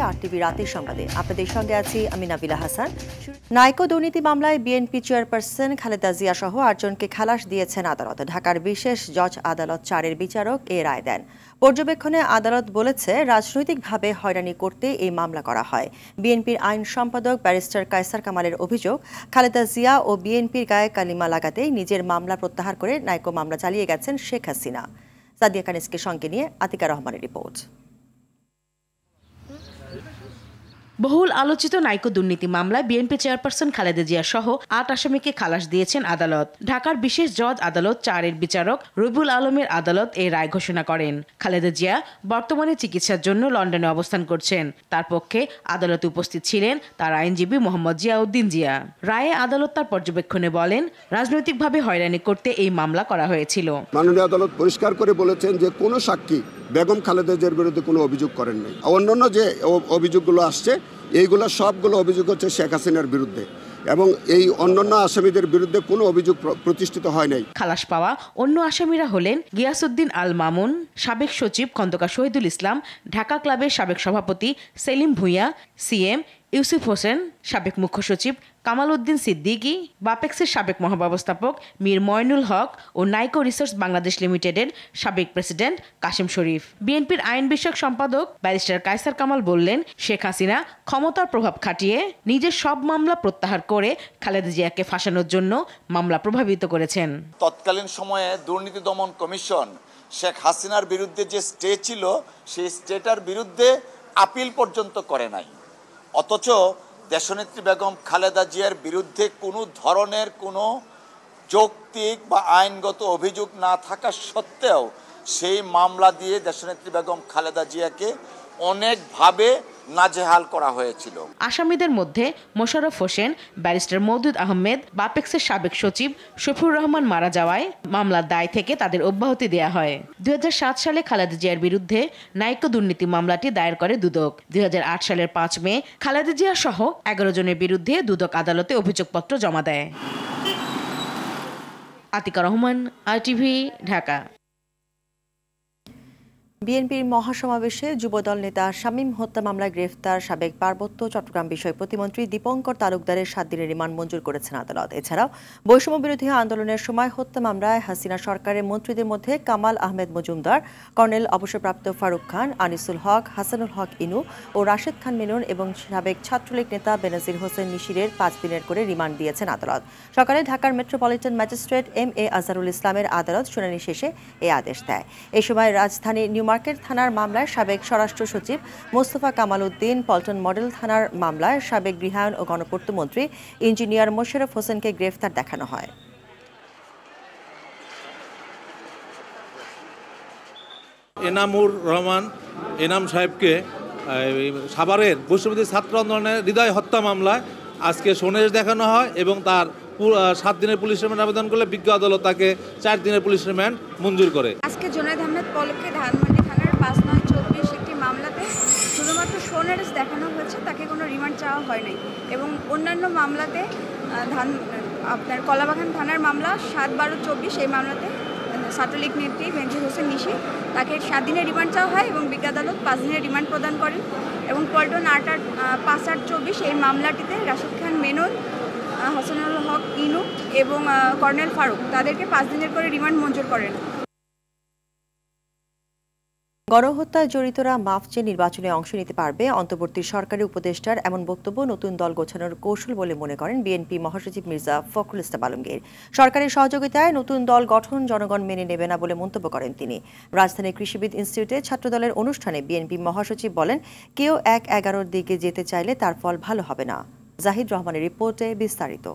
RTV রাতের সংবাদে আপনাদের সঙ্গে আছি আমি নাবিলা হাসান। নাইকো দুর্নীতি মামলায় বিএনপি চেয়ারপারসন খালেদা জিয়া সহ 8 জনকে খালাস দিয়েছেন আদালত। ঢাকার বিশেষ জজ আদালত 4-এর বিচারক এ রায় দেন। পর্যবেক্ষণে আদালত বলেছে, রাজনৈতিকভাবে হয়রানি করতে এই মামলা করা হয়। বিএনপির আইন সম্পাদক ব্যারিস্টার কায়সার কামালের অভিযোগ, খালেদা জিয়া ও বিএনপির গায়ে কালিমা লাগাতেই নিজের মামলা প্রত্যাহার করে নাইকো মামলা চালিয়ে গেছেন শেখ হাসিনা। সাদিয়া কানিসকে সঙ্গে নিয়ে আতিকা রহমানের রিপোর্ট। বহুল আলোচিত নাইকো দুর্নীতি মামলায় বিএনপি চেয়ারপারসন খালেদা জিয়া সহ 8 আসামিকে খালাস দিয়েছেন আদালত। ঢাকার বিশেষ জজ আদালত 4-এর বিচারক রবিউল আলমের আদালত এই রায় ঘোষণা করেন। খালেদা জিয়া বর্তমানে চিকিৎসার জন্য লন্ডনে অবস্থান করছেন। তার পক্ষে আদালতে উপস্থিত ছিলেন তার আইনজীবী মোহাম্মদ জিয়াউদ্দিন জিয়া। রায়ে আদালত তার পর্যবেক্ষণে বলেন, রাজনৈতিকভাবে হয়রানি করতে এই মামলা করা হয়েছিল। মাননীয় আদালত পরিষ্কার করে বলেছেন যে কোনো সাক্ষী বেগম খালেদা জিয়ার বিরুদ্ধে কোনো অভিযোগ করেননি। অন্যান্য যে অভিযোগগুলো আসছে এইগুলো সবগুলো অভিযোগ হচ্ছে শেখ হাসিনার বিরুদ্ধে, এবং এই অন্যান্য আসামিদের বিরুদ্ধে কোনো অভিযোগ প্রতিষ্ঠিত হয় নাই। খালাস পাওয়া অন্য আসামিরা হলেন গিয়াসউদ্দিন আল মামুন, সাবেক সচিব খন্দকার শহীদুল ইসলাম, ঢাকা ক্লাবের সাবেক সভাপতি সেলিম ভুঁইয়া, সিএম ইউসুফ হোসেন, সাবেক মুখ্য সচিব কামাল উদ্দিন সিদ্দিকী, বাপেক্সের সাবেক মহাব্যবস্থাপক মীর ময়নুল হক ও নাইকো রিসার্চ বাংলাদেশ লিমিটেডের সাবেক প্রেসিডেন্ট কাশেম শরীফ। বিএনপির আইন বিষয়ক সম্পাদক ব্যারিস্টার কায়সার কামাল বললেন, শেখ হাসিনা ক্ষমতার প্রভাব খাটিয়ে নিজের সব মামলা প্রত্যাহার করে খালেদা জিয়াকে ফাঁসানোর জন্য মামলা প্রভাবিত করেছেন। তৎকালীন সময়ে দুর্নীতি দমন কমিশন শেখ হাসিনার বিরুদ্ধে যে স্টে ছিল সেই স্টেটার বিরুদ্ধে আপিল পর্যন্ত করে নাই, অথচ দেশনেত্রী বেগম খালেদা জিয়ার বিরুদ্ধে কোনো ধরনের কোনো যৌক্তিক বা আইনগত অভিযোগ না থাকা সত্ত্বেও সেই মামলা দিয়ে দেশনেত্রী বেগম খালেদা জিয়াকে অনেকভাবে নাজেহাল করা হয়েছিল। আসামিদের মধ্যে মোশাররফ হোসেন, ব্যারিস্টার মওদুদ আহমেদ, বাপেক্সের সাবেক সচিব শফিউর রহমান মারা যাওয়ায় মামলার দায় থেকে তাদের অব্যাহতি দেয়া হয়। 2007 সালে খালেদা জিয়ার বিরুদ্ধে নাইকো দুর্নীতি মামলাটি দায়ের করে দুদক। 2008 সালের 5 মে খালেদা জিয়া সহ 11 জনের বিরুদ্ধে দুদক আদালতে অভিযোগপত্র জমা দেয়। আতিকা রহমান, আরটিভি, ঢাকা। বিএনপির মহাসমাবেশে যুবদল নেতা শামীম হত্যা মামলায় গ্রেফতার সাবেক পার্বত্য চট্টগ্রাম বিষয় প্রতিমন্ত্রী দীপঙ্কর তালুকদারের 7 দিনের রিমান্ড মঞ্জুর করেছেন আদালত। এছাড়াও বৈষম্য বিরোধী আন্দোলনের সময় হত্যা মামলায় হাসিনা সরকারের মন্ত্রীদের মধ্যে কামাল আহমেদ মজুমদার, কর্নেল অবসরপ্রাপ্ত ফারুক খান, আনিসুল হক, হাসানুল হক ইনু ও রাশেদ খান মিনন এবং সাবেক ছাত্রলীগ নেতা বেনাজির হোসেন নিশিরের 5 দিনের করে রিমান্ড দিয়েছেন আদালত। সকালে ঢাকার মেট্রোপলিটন ম্যাজিস্ট্রেট MA আজহারুল ইসলামের আদালত শুনানি শেষে এই আদেশ দেয়। এ সময় রাজধানী নিউমার্কেট থানার মামলায় সাবেক স্বরাষ্ট্র সচিব মোস্তফা কামাল উদ্দিন, পল্টন মডেল থানার মামলায় সাবেক গৃহায়ন ও গণপূর্ত মন্ত্রী ইঞ্জিনিয়ার মোশাররফ হোসেনকে গ্রেফতার দেখানো হয়। এনামুর রহমান এনাম সাহেবকে সাভারের বৈষম্যবিরোধী ছাত্র আন্দোলনের হৃদয় হত্যা মামলায় আজকে সুনির্দেশ দেখানো হয় এবং তার 7 দিনের পুলিশ রিমান্ড আবেদন করলে বিজ্ঞ আদালত তাকে 4 দিনের পুলিশ রিমান্ড মঞ্জুর করে। আজকে জুনায়েদ আহমেদ পলককে ধানমন্ডি থানার 5-9-24 একটি মামলাতে শুধুমাত্র সুনির্দেশ দেখানো হয়েছে, তাকে কোনো রিমান্ড চাওয়া হয় নাই। এবং অন্যান্য মামলাতে আপনার কলাবাগান থানার মামলা 7-12-24 এই মামলাতে ছাত্রলীগ নেত্রী বেনজির হোসেন নিশি, তাকে 7 দিনের রিমান্ড চাওয়া হয় এবং বিজ্ঞ আদালত 5 দিনের রিমান্ড প্রদান করেন। এবং পল্টন 5-8-24 এই মামলাটিতে রাশেদ খান মেনন, হাসানুল হক ইনু এবং কর্নেল ফারুক তাদেরকে 5 দিনের করে রিমান্ড মঞ্জুর করেন। গণহত্যায় জড়িতরা মাফ চেয়ে নির্বাচনে অংশ নিতে পারবে, অন্তর্বর্তী সরকারি উপদেষ্টার এমন বক্তব্য নতুন দল গোছানোর কৌশল বলে মনে করেন বিএনপি মহাসচিব মির্জা ফখরুল ইসলাম আলমগীর। সরকারের সহযোগিতায় নতুন দল গঠন জনগণ মেনে নেবে না বলে মন্তব্য করেন তিনি। রাজধানীর কৃষিবিদ ইনস্টিটিউটে ছাত্রদলের অনুষ্ঠানে বিএনপি মহাসচিব বলেন, কেউ 1-11-র দিকে যেতে চাইলে তার ফল ভালো হবে না। জাহিদ রহমানের রিপোর্টে বিস্তারিত।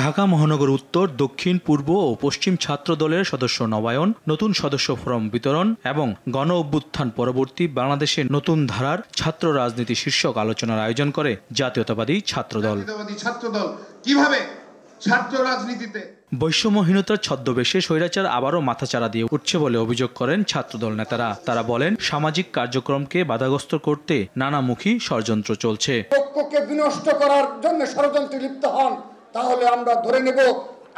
ঢাকা মহানগর উত্তর, দক্ষিণ, পূর্ব ও পশ্চিম ছাত্র দলের সদস্য নবায়ন, নতুন সদস্য ফরম বিতরণ এবং গণ অভ্যুত্থান পরবর্তী বাংলাদেশের নতুন ধারার ছাত্র রাজনীতি শীর্ষক আলোচনার আয়োজন করে জাতীয়তাবাদী ছাত্রদল। কিভাবে ছাত্র রাজনীতিতে বৈষম্যহীনতার ছদ্মবেশে স্বৈরাচার আবারও মাথাচাড়া দিয়ে উঠছে বলে অভিযোগ করেন ছাত্রদল নেতারা। তারা বলেন, সামাজিক কার্যক্রমকে বাধাগ্রস্ত করতে নানামুখী ষড়যন্ত্র চলছে। ঐক্যকে বিনষ্ট করার জন্য ষড়যন্ত্রে লিপ্ত হন, তাহলে আমরা ধরে নেব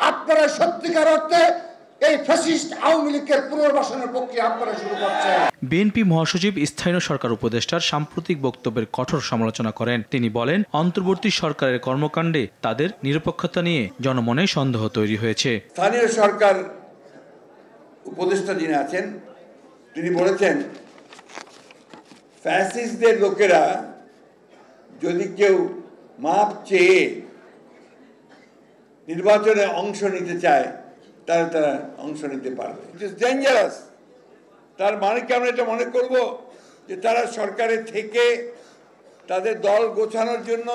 আপনারা সত্যিকার অর্থে এই ফ্যাসিস্ট আওয়ামী লীগের পুনর্বাসনের প্রক্রিয়া আপনারা শুরু করছেন। বিএনপি মহাসচিব স্থানীয় সরকার উপদেষ্টার সাম্প্রতিক বক্তব্যের কঠোর সমালোচনা করেন। তিনি বলেন, অন্তর্বর্তী সরকারের কর্মকাণ্ডে তাদের নিরপেক্ষতা নিয়ে জনমনে সন্দেহ তৈরি হয়েছে। স্থানীয় সরকার উপদেষ্টা যিনি আছেন তিনি বলেছেন, ফ্যাসিস্টদের লোকেরা যদি কেউ মাপ চেয়ে নির্বাচনে অংশ নিতে চায় তাহলে তারা অংশ নিতে পারবে। It is dangerous. তার মানে কি আমরা এটা মনে করব যে তারা সরকারে থেকে তাদের দল গোছানোর জন্য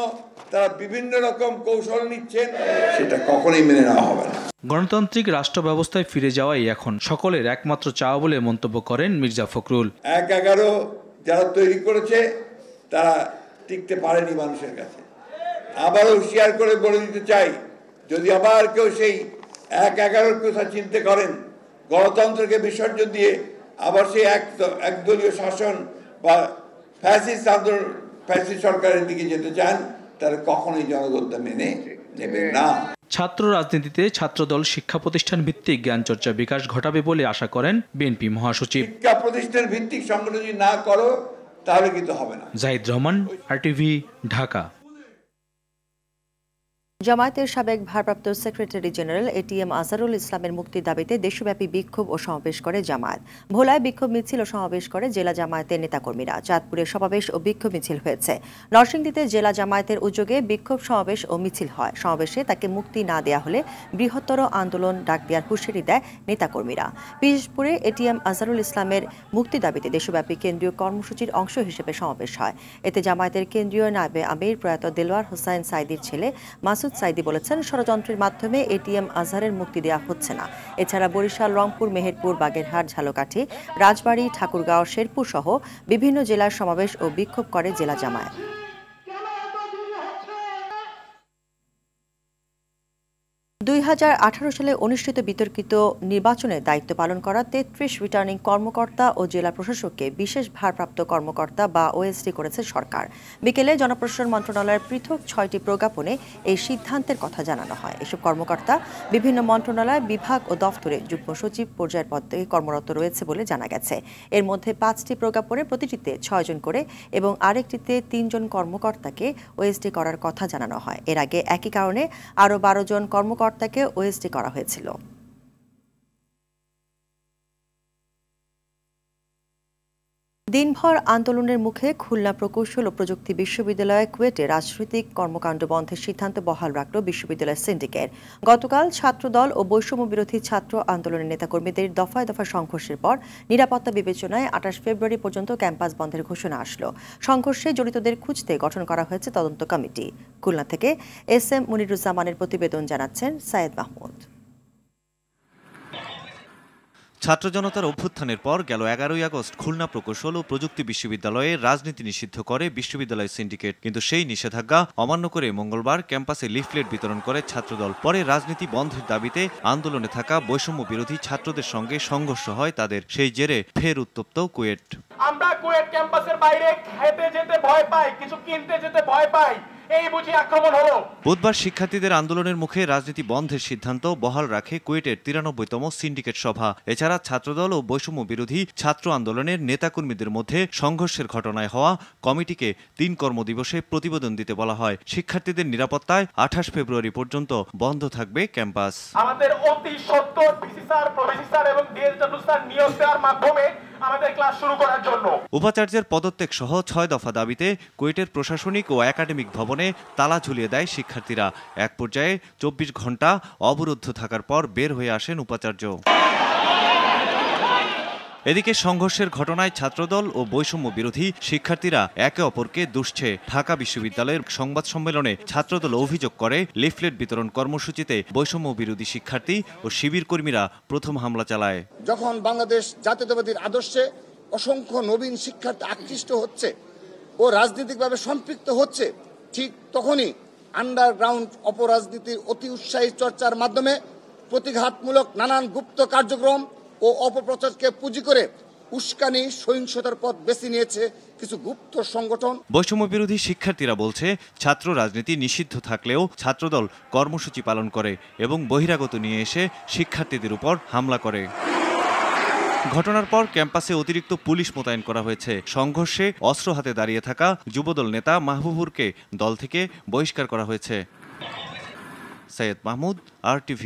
তারা বিভিন্ন রকম কৌশল নিচ্ছেন? সেটা কখনোই মেনে নেওয়া হবে না। গণতান্ত্রিক রাষ্ট্র ব্যবস্থায় ফিরে যাওয়াই এখন সকলের একমাত্র চাওয়া বলে মন্তব্য করেন মির্জা ফখরুল। ১-১১ যারা তৈরি করেছে তারা টিকতে পারেনি মানুষের কাছে। আবারও হুঁশিয়ার করে বলে দিতে চাই, যদি আবার কেউ সেই ১-১১ কথা চিন্তা করেন, গণতন্ত্রকে বিসর্জন দিয়ে আবার সেই একদলীয় শাসন বা ফ্যাসিস্ট সরকারের দিকে যেতে চান, তারা কখনোই জনগণতা মেনে নেবে না। ছাত্র রাজনীতিতে ছাত্রদল শিক্ষা প্রতিষ্ঠান ভিত্তিক জ্ঞান চর্চা বিকাশ ঘটাবে বলে আশা করেন বিএনপি মহাসচিব। শিক্ষা প্রতিষ্ঠান ভিত্তিক সংগঠন যদি না করো তাহলে কিন্তু হবে না। জাহিদ রহমান, RTV, ঢাকা। জামায়াতের সাবেক ভারপ্রাপ্ত সেক্রেটারি জেনারেল ATM আজহারুল ইসলামের মুক্তির দাবিতে দেশব্যাপী বিক্ষোভ ও সমাবেশ করে জামায়াত। ভোলায় বিক্ষোভ মিছিল ও সমাবেশ করে জেলা জামায়াতের নেতাকর্মীরা। চাঁদপুরে সমাবেশ ও বিক্ষোভ মিছিল হয়েছে। নরসিংদীতে জেলা জামায়াতের উদ্যোগে বিক্ষোভ সমাবেশ ও মিছিল হয়। সমাবেশে তাকে মুক্তি না দেয়া হলে বৃহত্তর আন্দোলন ডাক দেওয়ার হুঁশিয়ারি দেয় নেতাকর্মীরা। পিরোজপুরে ATM আজহারুল ইসলামের মুক্তির দাবিতে দেশব্যাপী কেন্দ্রীয় কর্মসূচির অংশ হিসেবে সমাবেশ হয়। এতে জামায়াতের কেন্দ্রীয় নায়েবে আমির প্রয়াত দেলোয়ার হোসাইন সাইদির ছেলে মাসুদ সাইদি বলেছেন, ষড়যন্ত্রের মাধ্যমে ATM আজহারের মুক্তি দেওয়া হচ্ছে না। এছাড়া বরিশাল, রংপুর, মেহেরপুর, বাগেরহাট, ঝালকাঠি, রাজবাড়ী, ঠাকুরগাঁও, শেরপুর সহ বিভিন্ন জেলার সমাবেশ ও বিক্ষোভ করে জেলা জামায়াত। 2018 সালে অনুষ্ঠিত বিতর্কিত নির্বাচনে দায়িত্ব পালন করা 33 রিটার্নিং কর্মকর্তা ও জেলা প্রশাসককে বিশেষ ভারপ্রাপ্ত কর্মকর্তা বা OSD করেছে সরকার। বিকেলে জনপ্রশাসন মন্ত্রণালয়ের পৃথক 6টি প্রজ্ঞাপনে এই সিদ্ধান্তের কথা জানানো হয়। এসব কর্মকর্তা বিভিন্ন মন্ত্রণালয়, বিভাগ ও দফতরে যুগ্ম সচিব পর্যায়ের পদে কর্মরত রয়েছে বলে জানা গেছে। এর মধ্যে 5টি প্রজ্ঞাপনে প্রতিটিতে 6 জন করে এবং আরেকটিতে 3 জন কর্মকর্তাকে OSD করার কথা জানানো হয়। এর আগে একই কারণে আরও 12 জন কর্মকর্তাকে OSD করা হয়েছিল। দিনভর আন্দোলনের মুখে খুলনা প্রকৌশল ও প্রযুক্তি বিশ্ববিদ্যালয় কুয়েটে রাজনৈতিক কর্মকাণ্ড বন্ধের সিদ্ধান্ত বহাল রাখল বিশ্ববিদ্যালয় সিন্ডিকেট। গতকাল ছাত্রদল ও বৈষম্য বিরোধী ছাত্র আন্দোলনের নেতাকর্মীদের দফায় দফায় সংঘর্ষের পর নিরাপত্তা বিবেচনায় 28 ফেব্রুয়ারি পর্যন্ত ক্যাম্পাস বন্ধের ঘোষণা আসলো। সংঘর্ষে জড়িতদের খুঁজতে গঠন করা হয়েছে তদন্ত কমিটি। খুলনা থেকে SM মুনিরুজ্জামানের প্রতিবেদন জানাচ্ছেন সায়েদ মাহমুদ। ছাত্র জনতার অভ্যুত্থানের পর গেল 11ই আগস্ট খুলনা প্রকৌশল ও প্রযুক্তি বিশ্ববিদ্যালয়ে রাজনীতি নিষিদ্ধ করে বিশ্ববিদ্যালয় সিন্ডিকেট, কিন্তু সেই নিষেধাজ্ঞা অমান্য করে মঙ্গলবার ক্যাম্পাসে লিফলেট বিতরণ করে ছাত্রদল। পরে রাজনীতি বন্ধের দাবিতে আন্দোলনে থাকা বৈষম্য বিরোধী ছাত্রদের সঙ্গে সংঘর্ষ হয় তাদের। সেই জেরে ফের উত্তপ্ত কুয়েট। আমরা কুয়েট ক্যাম্পাসের বাইরে খেতে যেতে ভয় পাই, কিছু কিনতে যেতে ভয় পাই, এই বুঝি আক্রমণ হলো। বুধবার শিক্ষার্থীদের আন্দোলনের মুখে রাজনীতি বন্ধের সিদ্ধান্ত বহাল রাখে কুয়েটের 93তম সিন্ডিকেট সভা। এছাড়া ছাত্রদল ও বৈষম্য বিরোধী ছাত্র আন্দোলনের নেতাকর্মীদের মধ্যে সংঘর্ষের ঘটনায় হওয়া কমিটিকে 3 কর্মদিবসে প্রতিবেদন দিতে বলা হয়। শিক্ষার্থীদের নিরাপত্তায় 28 ফেব্রুয়ারি পর্যন্ত বন্ধ থাকবে ক্যাম্পাস। আমাদের অতি সত্বর ভিসি স্যার, প্রভিসি স্যার এবং DSW স্যার নিয়োগ দেওয়ার মাধ্যমে আমাদের ক্লাস শুরু করার জন্য উপাচার্যের পদত্যাগ সহ 6 দফা দাবিতে কুয়েটের প্রশাসনিক ও একাডেমিক ভবনে তালা ঝুলিয়ে দেয় শিক্ষার্থীরা। এক পর্যায়ে 24 ঘন্টা অবরুদ্ধ থাকার পর বের হয়ে আসেন উপাচার্য। এদিকে সংঘর্ষের ঘটনায় ছাত্রদল ও বৈষম্য বিরোধী শিক্ষার্থীরা একে অপরকে দুষছে। ঢাকা বিশ্ববিদ্যালয়ের সংবাদ সম্মেলনে ছাত্রদল অভিযোগ করে লিফলেট বিতরণ কর্মসূচিতে বৈষম্য বিরোধী শিক্ষার্থী ও শিবির কর্মীরা প্রথম হামলা চালায়। যখন বাংলাদেশ জাতীয়তাবাদীর আদর্শে অসংখ্য নবীন শিক্ষার্থী আকৃষ্ট হচ্ছে ও রাজনৈতিকভাবে সম্পৃক্ত হচ্ছে, ঠিক তখনই আন্ডারগ্রাউন্ড অপরাজনীতির অতি উৎসাহী চর্চার মাধ্যমে প্রতিঘাতমূলক নানান গুপ্ত কার্যক্রম ও অপপ্রচারকে পুঁজি করে উস্কানি সহিংসতার পথ বেছে নিয়েছে কিছু গুপ্ত সংগঠন। বৈষম্য বিরোধী শিক্ষার্থীরা বলছে ছাত্র রাজনীতি নিষিদ্ধ থাকলেও ছাত্রদল কর্মসূচি পালন করে এবং বহিরাগত নিয়ে এসে শিক্ষার্থীদের উপর হামলা করে। ঘটনার পর ক্যাম্পাসে অতিরিক্ত পুলিশ মোতায়েন করা হয়েছে। সংঘর্ষে অস্ত্র হাতে দাঁড়িয়ে থাকা যুবদল নেতা মাহবুবুরকে দল থেকে বহিষ্কার করা হয়েছে। সৈয়দ মাহমুদ, RTV।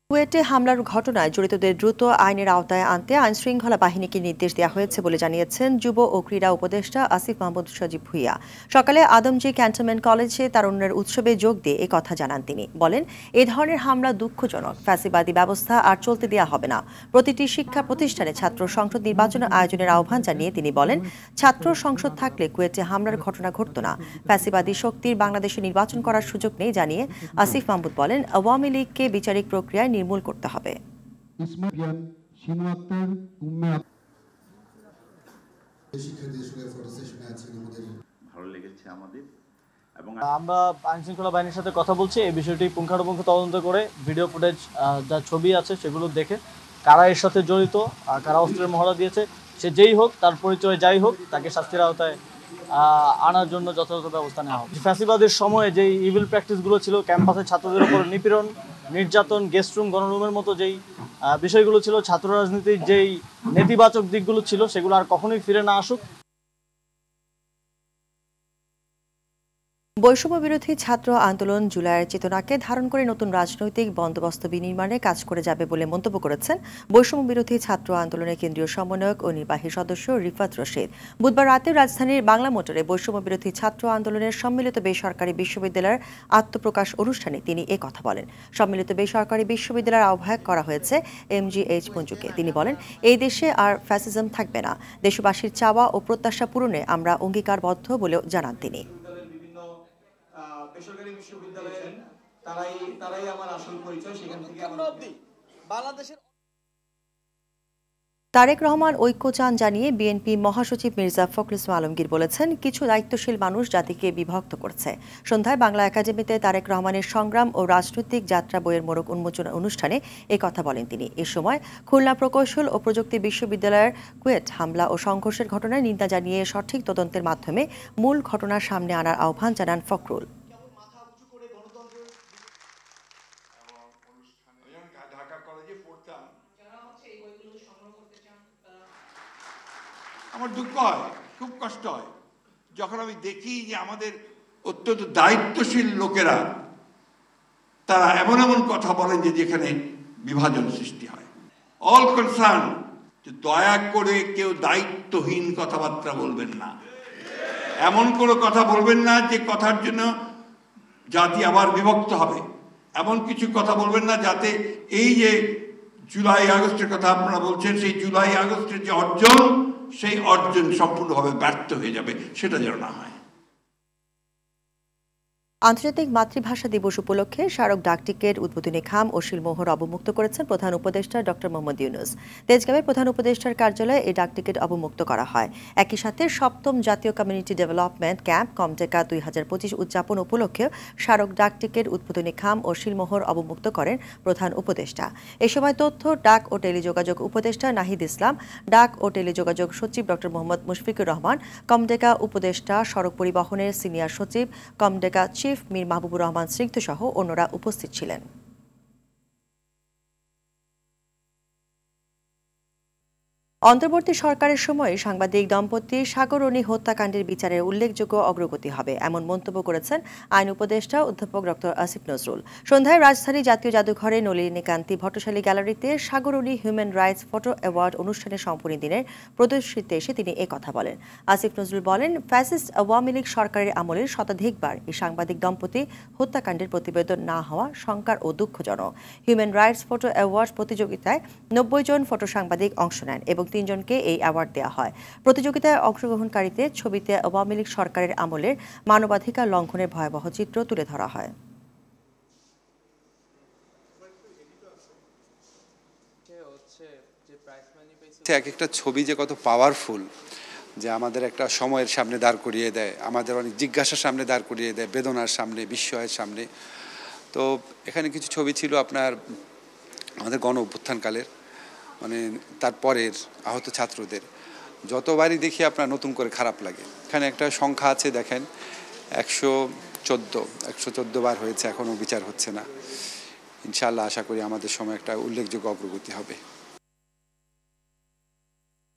কুয়েটে হামলার ঘটনায় জড়িতদের দ্রুত আইনের আওতায় আনতে আইনশৃঙ্খলা বাহিনীকে নির্দেশ দেওয়া হয়েছে বলে জানিয়েছেন যুব ও ক্রীড়া উপদেষ্টা আসিফ মাহমুদ সজীব ভুইয়া। সকালে আদমজী ক্যান্টনমেন্ট কলেজে তারুণ্যের উৎসবে যোগ দিয়ে এ কথা জানান তিনি। বলেন, এ ধরনের হামলা দুঃখজনক, ফ্যাসিবাদী ব্যবস্থা আর চলতে দেওয়া হবে না। প্রতিটি শিক্ষা প্রতিষ্ঠানে ছাত্র সংসদ নির্বাচন আয়োজনের আহ্বান জানিয়ে তিনি বলেন, ছাত্র সংসদ থাকলে কুয়েটে হামলার ঘটনা ঘটত না। ফ্যাসিবাদী শক্তির বাংলাদেশে নির্বাচন করার সুযোগ নেই জানিয়ে আসিফ মাহমুদ বলেন, আওয়ামী লীগকে বিচারিক প্রক্রিয়ায় নির্মূল করতে হবে। আমরা আইনশৃঙ্খলা বাহিনীর সাথে কথা বলছি এই বিষয়টি পুঙ্খানুপুঙ্খ তদন্ত করে ভিডিও ফুটেজ যা ছবি আছে সেগুলো দেখে কারা এর সাথে জড়িত, কারা অস্ত্রের মহড়া দিয়েছে, সে যেই হোক, তার পরিচয় যাই হোক, তাকে শাস্তির আওতায় আনার জন্য যথাযথ ব্যবস্থা নেওয়া হবে। ফ্যাসিবাদের সময়ে যেই ইভিল প্র্যাকটিসগুলো ছিল, ক্যাম্পাসে ছাত্রদের উপর নিপীড়ন, নির্যাতন, গেস্ট রুম, গণরুমের মতো যেই বিষয়গুলো ছিল, ছাত্র রাজনীতির যেই নেতিবাচক দিকগুলো ছিল, সেগুলো আর কখনোই ফিরে না আসুক। বৈষম্য বিরোধী ছাত্র আন্দোলন জুলাইয়ের চেতনাকে ধারণ করে নতুন রাজনৈতিক বন্দোবস্ত বিনির্মাণে কাজ করে যাবে বলে মন্তব্য করেছেন বৈষম্য বিরোধী ছাত্র আন্দোলনের কেন্দ্রীয় সমন্বয়ক ও নির্বাহী সদস্য রিফাত রশিদ। বুধবার রাতে রাজধানীর বাংলা মোটরে বৈষম্য বিরোধী ছাত্র আন্দোলনের সম্মিলিত বেসরকারি বিশ্ববিদ্যালয়ের আত্মপ্রকাশ অনুষ্ঠানে তিনি এ কথা বলেন। সম্মিলিত বেসরকারি বিশ্ববিদ্যালয়ের আহ্বায়ক করা হয়েছে MGH মঞ্জুকে। তিনি বলেন, এই দেশে আর ফ্যাসিজম থাকবে না। দেশবাসীর চাওয়া ও প্রত্যাশা পূরণে আমরা অঙ্গীকারবদ্ধ বলেও জানান তিনি। বেসরকারি বিশ্ববিদ্যালয়ের তারাই আমার আসল পরিচয়। সেখান থেকে বাংলাদেশের তারেক রহমান ঐক্যচান জানিয়ে বিএনপি মহাসচিব মির্জা ফখরুল ইসলাম আলমগীর বলেছেন, কিছু দায়িত্বশীল মানুষ জাতিকে বিভক্ত করছে। সন্ধ্যায় বাংলা একাডেমিতে তারেক রহমানের সংগ্রাম ও রাজনৈতিক যাত্রা বইয়ের মোড়ক উন্মোচন অনুষ্ঠানে এ কথা বলেন তিনি। এ সময় খুলনা প্রকৌশল ও প্রযুক্তি বিশ্ববিদ্যালয়ের কুয়েট হামলা ও সংঘর্ষের ঘটনায় নিন্দা জানিয়ে সঠিক তদন্তের মাধ্যমে মূল ঘটনা সামনে আনার আহ্বান জানান ফখরুল। আমার দুঃখ হয়, খুব কষ্ট হয় যখন আমি দেখি যে আমাদের অত্যন্ত দায়িত্বশীল লোকেরা তারা এমন এমন কথা বলেন যে যেখানে বিভাজন সৃষ্টি হয়। অল কনসার্ন, যে দয়া করে কেউ দায়িত্বহীন কথাবার্তা বলবেন না, এমন কোনো কথা বলবেন না যে কথার জন্য জাতি আবার বিভক্ত হবে। এমন কিছু কথা বলবেন না যাতে এই যে জুলাই আগস্টের কথা আপনারা বলছেন, সেই জুলাই আগস্টের যে অর্জন, সেই অর্জন সম্পূর্ণভাবে ব্যর্থ হয়ে যাবে, সেটা যেন না হয়। আন্তর্জাতিক মাতৃভাষা দিবস উপলক্ষে স্মারক ডাকটিকিট উদ্বোধনী খাম ও শিলমোহর অবমুক্ত করেছেন প্রধান উপদেষ্টা ডক্টর মোহাম্মদ ইউনূস। তেজগাঁওয়ের প্রধান উপদেষ্টার কার্যালয়ে এই ডাকটিকিট অবমুক্ত করা হয়। একই সাথে ৭ম জাতীয় কমিউনিটি ডেভেলপমেন্ট ক্যাম্প কমটেকা ২০২৫ উদযাপন উপলক্ষে স্মারক ডাকটিকিট উদ্বোধনী খাম ও শিলমোহর অবমুক্ত করেন প্রধান উপদেষ্টা। এ সময় তথ্য, ডাক ও টেলিযোগাযোগ উপদেষ্টা নাহিদ ইসলাম, ডাক ও টেলিযোগাযোগ সচিব ডক্টর মোহাম্মদ মুশফিকুর রহমান, কমটেকা উপদেষ্টা সড়ক পরিবহনের সিনিয়র সচিব, কমটেকা চিফ মীর মাহবুবুর রহমান স্নিগ্ধ সহ অন্যরা উপস্থিত ছিলেন। অন্তর্বর্তী সরকারের সময়ে সাংবাদিক দম্পতি সাগরণী হত্যাকাণ্ডের বিচারের উল্লেখযোগ্য অগ্রগতি হবে, এমন মন্তব্য করেছেন আইন উপদেষ্টা অধ্যাপক ডক্টর আসিফ নজরুল। সন্ধ্যায় রাজধানী জাতীয় জাদুঘরে নলিনীকান্তি ভট্টশালী গ্যালারিতে সাগরণী হিউম্যান রাইটস ফটো অ্যাওয়ার্ড অনুষ্ঠানের সম্পূর্ণ দিনের প্রদর্শনীতে এসে তিনি একথা বলেন। আসিফ নজরুল বলেন, ফ্যাসিস্ট আওয়ামী লীগ সরকারের আমলে শতাধিকবার এই সাংবাদিক দম্পতি হত্যাকাণ্ডের প্রতিবেদন না হওয়া শঙ্কার ও দুঃখজনক। হিউম্যান রাইটস ফটো অ্যাওয়ার্ড প্রতিযোগিতায় ৯০ জন ফটো সাংবাদিক অংশ নেন এবং ৩ জনকে এই অ্যাওয়ার্ড দেওয়া হয়। প্রতিযোগিতায় অংশগ্রহণকারীদের ছবিতে আওয়ামী লীগ সরকারের আমলের মানবাধিকার লঙ্ঘনের ভয়াবহ চিত্র তুলে ধরা হয়। এক একটা ছবি যে কত পাওয়ারফুল, যে আমাদের একটা সময়ের সামনে দাঁড় করিয়ে দেয়, আমাদের অনেক জিজ্ঞাসার সামনে দাঁড় করিয়ে দেয়, বেদনার সামনে, বিস্ময়ের সামনে। তো এখানে কিছু ছবি ছিল আপনার আমাদের গণ অভ্যুত্থানকালের, মানে তারপরের আহত ছাত্রদের যতবারই দেখি আপনার নতুন করে খারাপ লাগে। এখানে একটা সংখ্যা আছে দেখেন 114 বার হয়েছে, এখনও বিচার হচ্ছে না। ইনশাআল্লাহ আশা করি আমাদের সময় একটা উল্লেখযোগ্য অগ্রগতি হবে।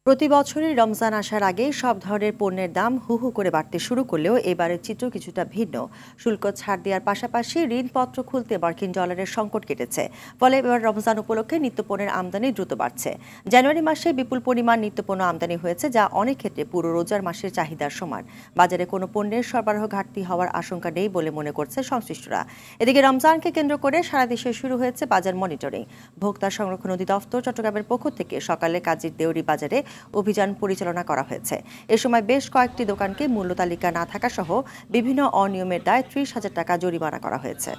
প্রতি বছরই রমজান আসার আগে সব ধরনের পণ্যের দাম হু হু করে বাড়তে শুরু করলেও এবারের চিত্র কিছুটা ভিন্ন। শুল্ক ছাড় দেওয়ার পাশাপাশি ঋণপত্র খুলতে মার্কিন ডলারের সংকট কেটেছে, ফলে এবার রমজান উপলক্ষে নিত্যপণ্যের আমদানি দ্রুত বাড়ছে। জানুয়ারি মাসে বিপুল পরিমাণ নিত্যপণ্য আমদানি হয়েছে, যা অনেক ক্ষেত্রে পুরো রোজার মাসের চাহিদার সমান। বাজারে কোনো পণ্যের সরবরাহ ঘাটতি হওয়ার আশঙ্কা নেই বলে মনে করছে সংশ্লিষ্টরা। এদিকে রমজানকে কেন্দ্র করে সারা দেশে শুরু হয়েছে বাজার মনিটরিং। ভোক্তা সংরক্ষণ অধিদপ্তর চট্টগ্রামের পক্ষ থেকে সকালে কাজীর দেউরি বাজারে অভিযান পরিচালনা করা হয়েছে। এ সময় বেশ কয়েকটি দোকানকে মূল্য তালিকা না থাকা সহ বিভিন্ন অনিয়মের দায়ে 30,000 টাকা জরিমানা করা হয়েছে।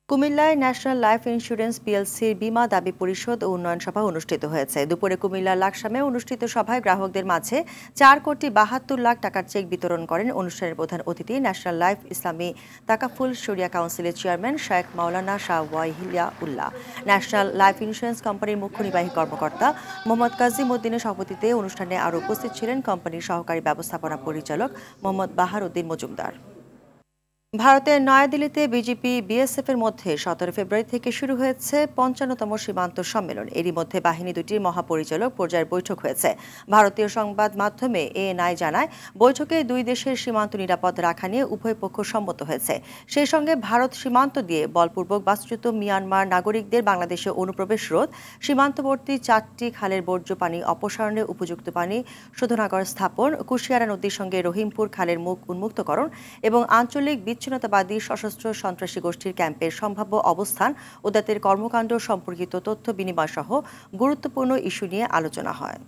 কুমিল্লায় ন্যাশনাল লাইফ ইন্স্যুরেন্স পিএলসির বীমা দাবি পরিশোধ ও উন্নয়ন সভা অনুষ্ঠিত হয়েছে। দুপুরে কুমিল্লার লাকসামে অনুষ্ঠিত সভায় গ্রাহকদের মাঝে 4,72,00,000 টাকার চেক বিতরণ করেন অনুষ্ঠানের প্রধান অতিথি ন্যাশনাল লাইফ ইসলামী তাকাফুল শরিয়া কাউন্সিলের চেয়ারম্যান শেখ মাওলানা শাহ ওয়াহিলিয়া উল্লাহ। ন্যাশনাল লাইফ ইন্স্যুরেন্স কোম্পানির মুখ্য নির্বাহী কর্মকর্তা মোহাম্মদ কাজিম উদ্দিনের সভাপতিত্বে অনুষ্ঠানে আরও উপস্থিত ছিলেন কোম্পানির সহকারী ব্যবস্থাপনা পরিচালক মোহাম্মদ বাহার উদ্দিন মজুমদার। ভারতের নয়াদিল্লিতে বিজেপি বিএসএফের মধ্যে 17 ফেব্রুয়ারি থেকে শুরু হয়েছে 55তম সীমান্ত সম্মেলন। এরই মধ্যে বাহিনী দুটির মহাপরিচালক পর্যায়ের বৈঠক হয়েছে। ভারতীয় সংবাদ মাধ্যমে এএনআই জানায়, বৈঠকে দুই দেশের সীমান্ত নিরাপদ রাখা নিয়ে উভয় পক্ষ সম্মত হয়েছে। সেই সঙ্গে ভারত সীমান্ত দিয়ে বলপূর্বক বাস্তুচ্যুত মিয়ানমার নাগরিকদের বাংলাদেশে অনুপ্রবেশ রোধ, সীমান্তবর্তী 4টি খালের বর্জ্য পানি অপসারণে উপযুক্ত পানি শোধনাগার স্থাপন, কুশিয়ারা নদীর সঙ্গে রহিমপুর খালের মুখ উন্মুক্তকরণ এবং আঞ্চলিক বিচ্ছিন্নতাবাদী সশস্ত্র সন্ত্রাসী গোষ্ঠীর ক্যাম্পের সম্ভাব্য অবস্থান ও তাদের কর্মকাণ্ড সম্পর্কিত তথ্য বিনিময় সহ গুরুত্বপূর্ণ ইস্যু নিয়ে আলোচনা হয়।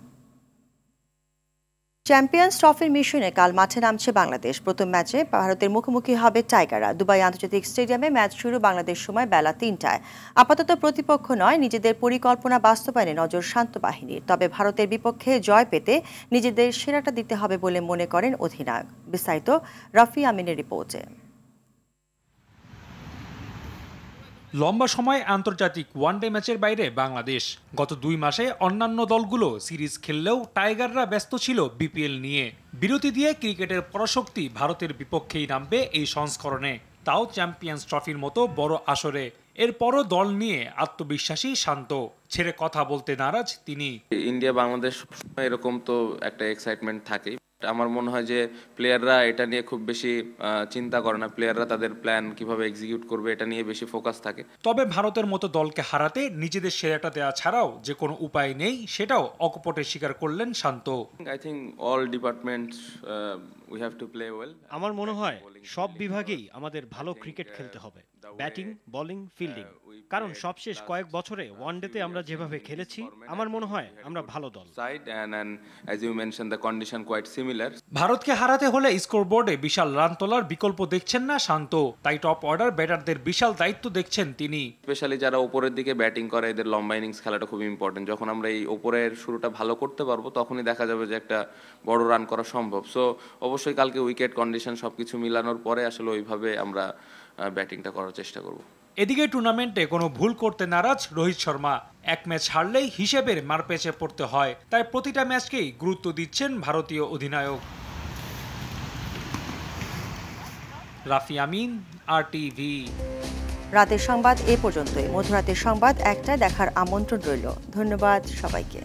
চ্যাম্পিয়ন্স ট্রফির মিশনে কাল মাঠে নামছে বাংলাদেশ। প্রথম ম্যাচে ভারতের মুখোমুখি হবে টাইগাররা। দুবাই আন্তর্জাতিক স্টেডিয়ামে ম্যাচ শুরু বাংলাদেশ সময় বেলা 3টায়। আপাতত প্রতিপক্ষ নয়, নিজেদের পরিকল্পনা বাস্তবায়নে নজর শান্ত বাহিনীর। তবে ভারতের বিপক্ষে জয় পেতে নিজেদের সেরাটা দিতে হবে বলে মনে করেন অধিনায়ক। বিস্তারিত রাফি আমিনের রিপোর্টে। লম্বা সময় আন্তর্জাতিক ওয়ানডে ম্যাচের বাইরে বাংলাদেশ। গত 2 মাসে অন্যান্য দলগুলো সিরিজ খেললেও টাইগাররা ব্যস্ত ছিল বিপিএল নিয়ে। বিরতি দিয়ে ক্রিকেটের পরাশক্তি ভারতের বিপক্ষেই নামবে এই সংস্করণে, তাও চ্যাম্পিয়ন্স ট্রফির মতো বড় আসরে। এরপরও দল নিয়ে আত্মবিশ্বাসী শান্ত, ছেড়ে কথা বলতে নারাজ তিনি। ইন্ডিয়া বাংলাদেশ এরকম তো একটা এক্সাইটমেন্ট থাকেই। আমার মনে হয় যে প্লেয়াররা এটা নিয়ে খুব বেশি চিন্তা করে না, প্লেয়াররা তাদের প্ল্যান কিভাবে এক্সিকিউট করবে এটা নিয়ে বেশি ফোকাস থাকে। তবে ভারতের মতো দলকে হারাতে নিজেদের সেরাটা দেওয়া ছাড়াও যে কোনো উপায় নেই, সেটাও অকপটে স্বীকার করলেন Shanto. I think all departments we have to play well. আমার মনে হয় সব বিভাগেই আমাদের ভালো ক্রিকেট খেলতে হবে, ব্যাটিং, বোলিং, ফিল্ডিং। কারণ সবশেষ কয়েক বছরে ওয়ানডেতে আমরা যেভাবে খেলেছি, আমার মনে হয় আমরা ভালো দল। ভারতকে হারাতে হলে স্কোরবোর্ডে বিশাল রান তোলার বিকল্প দেখছেন না শান্ত, তাই টপ অর্ডার ব্যাটারদের বিশাল দায়িত্ব দেখছেন তিনি। স্পেশালি যারা উপরের দিকে ব্যাটিং করে, এদের লম্বা ইনিংস খেলাটা খুব ইম্পর্টেন্ট। যখন আমরা এই উপরের শুরুটা ভালো করতে পারবো, তখনই দেখা যাবে যে একটা বড় রান করা সম্ভব। সো অবশ্যই কালকে উইকেট কন্ডিশন সবকিছু মিলানোর পরে আসলে ওইভাবে আমরা ব্যাটিংটা করার চেষ্টা করব। এদিকে টুর্নামেন্টে কোনো ভুল করতে নারাজ রোহিত শর্মা। এক ম্যাচ হারলেই হিসেবের মারপ্যাচে পড়তে হয়, তাই প্রতিটা ম্যাচকেই গুরুত্ব দিচ্ছেন ভারতীয় অধিনায়ক। রাফি আমিন, RTV। রাতের সংবাদ এ পর্যন্তই। মধ্যরাতের সংবাদ 1টায় দেখার আমন্ত্রণ রইল। ধন্যবাদ সবাইকে।